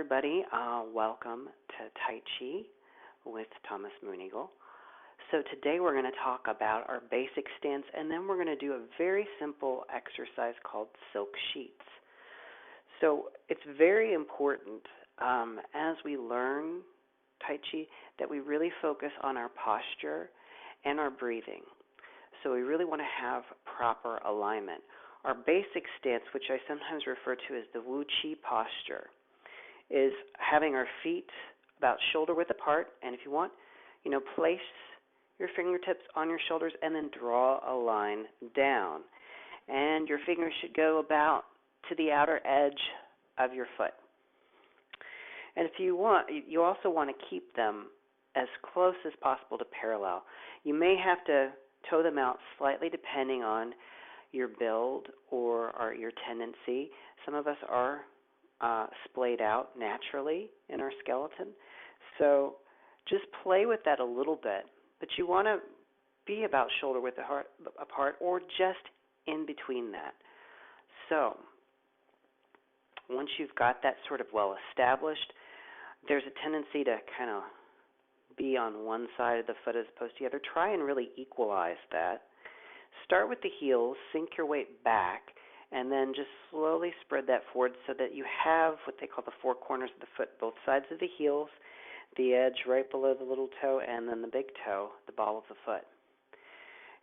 everybody. Welcome to Tai Chi with Thomas Mooneygle. So today we're going to talk about our basic stance, and then we're going to do a very simple exercise called silk sheets. So it's very important as we learn Tai Chi that we really focus on our posture and our breathing. So we really want to have proper alignment. Our basic stance, which I sometimes refer to as the Wu Chi posture, is having our feet about shoulder width apart, and if you want, place your fingertips on your shoulders and then draw a line down. And your fingers should go about to the outer edge of your foot. And if you want, you also want to keep them as close as possible to parallel. You may have to toe them out slightly depending on your build or your tendency. Some of us are splayed out naturally in our skeleton. So just play with that a little bit. But you want to be about shoulder width apart or just in between that. So once you've got that sort of well established, there's a tendency to kind of be on one side of the foot as opposed to the other. Try and really equalize that. Start with the heels, sink your weight back, and then just slowly spread that forward so that you have what they call the four corners of the foot, both sides of the heels, the edge right below the little toe, and then the big toe, the ball of the foot.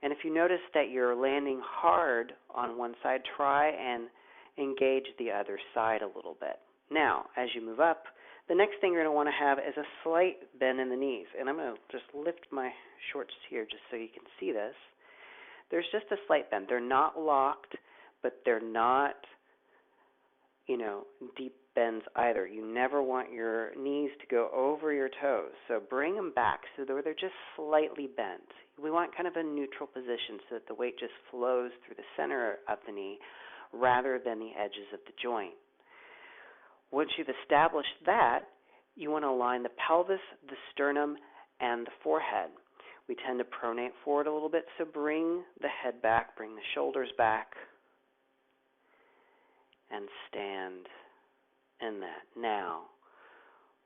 And if you notice that you're landing hard on one side, try and engage the other side a little bit. Now, as you move up, the next thing you're going to want to have is a slight bend in the knees. And I'm going to just lift my shorts here just so you can see this. There's just a slight bend. They're not locked, but they're not, deep bends either. You never want your knees to go over your toes. So bring them back so that they're just slightly bent. We want kind of a neutral position so that the weight just flows through the center of the knee rather than the edges of the joint. Once you've established that, you want to align the pelvis, the sternum, and the forehead. We tend to pronate forward a little bit, so bring the head back, bring the shoulders back, and stand in that. Now,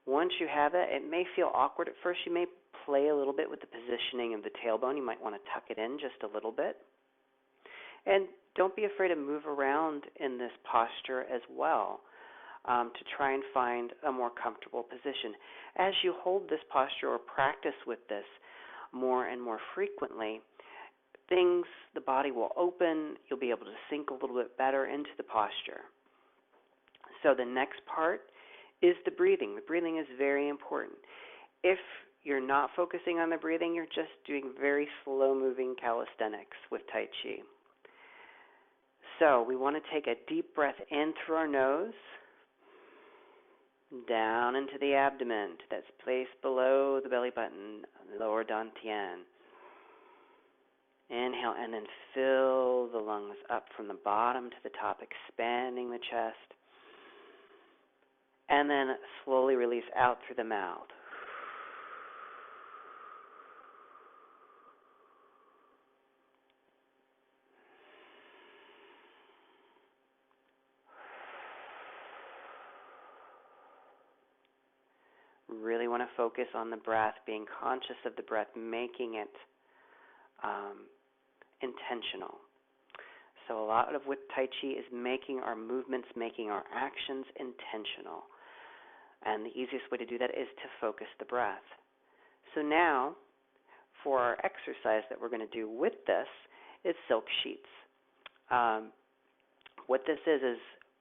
once you have it, it may feel awkward at first. You may play a little bit with the positioning of the tailbone. You might want to tuck it in just a little bit. And don't be afraid to move around in this posture as well to try and find a more comfortable position. As you hold this posture or practice with this more and more frequently, the body will open. You'll be able to sink a little bit better into the posture. So the next part is the breathing. The breathing is very important. If you're not focusing on the breathing, you're just doing very slow-moving calisthenics with Tai Chi. So we want to take a deep breath in through our nose, down into the abdomen to that place below the belly button, lower dantian. Inhale and then fill the lungs up from the bottom to the top, expanding the chest. And then slowly release out through the mouth. Really want to focus on the breath, being conscious of the breath, making it intentional. So a lot of with Tai Chi is making our movements, making our actions intentional. And the easiest way to do that is to focus the breath. So now, for our exercise that we're going to do with this is silk sheets. What this is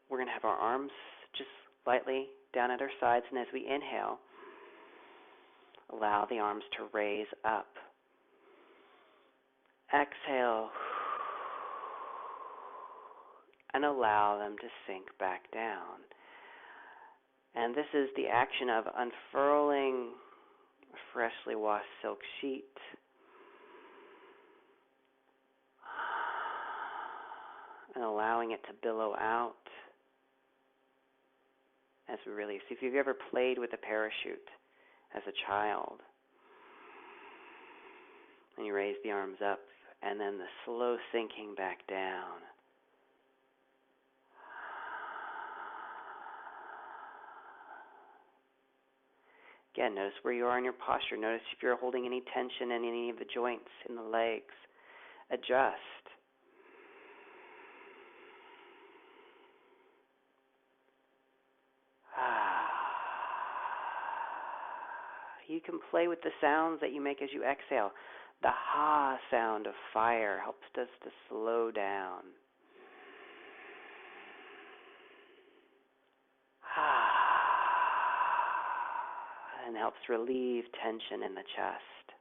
we're going to have our arms just lightly down at our sides, and as we inhale, allow the arms to raise up. Exhale, and allow them to sink back down. And this is the action of unfurling a freshly washed silk sheet. And allowing it to billow out as we release. If you've ever played with a parachute as a child, and you raise the arms up, and then the slow sinking back down. Again, notice where you are in your posture. Notice if you're holding any tension in any of the joints in the legs. Adjust. You can play with the sounds that you make as you exhale. The ha sound of fire helps us to slow down. And helps relieve tension in the chest.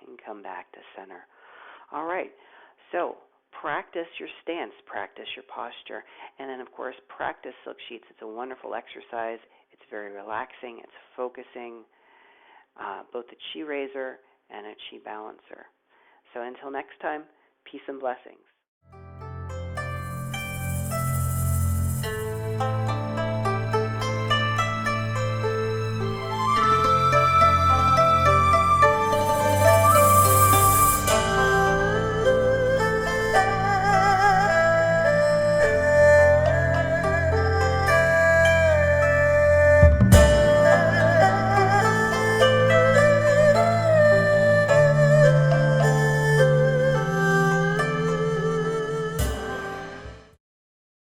And come back to center. All right, so practice your stance, practice your posture, and then, of course, practice silk sheets. It's a wonderful exercise. It's very relaxing. It's focusing, both a chi raiser and a chi balancer. So until next time, peace and blessings.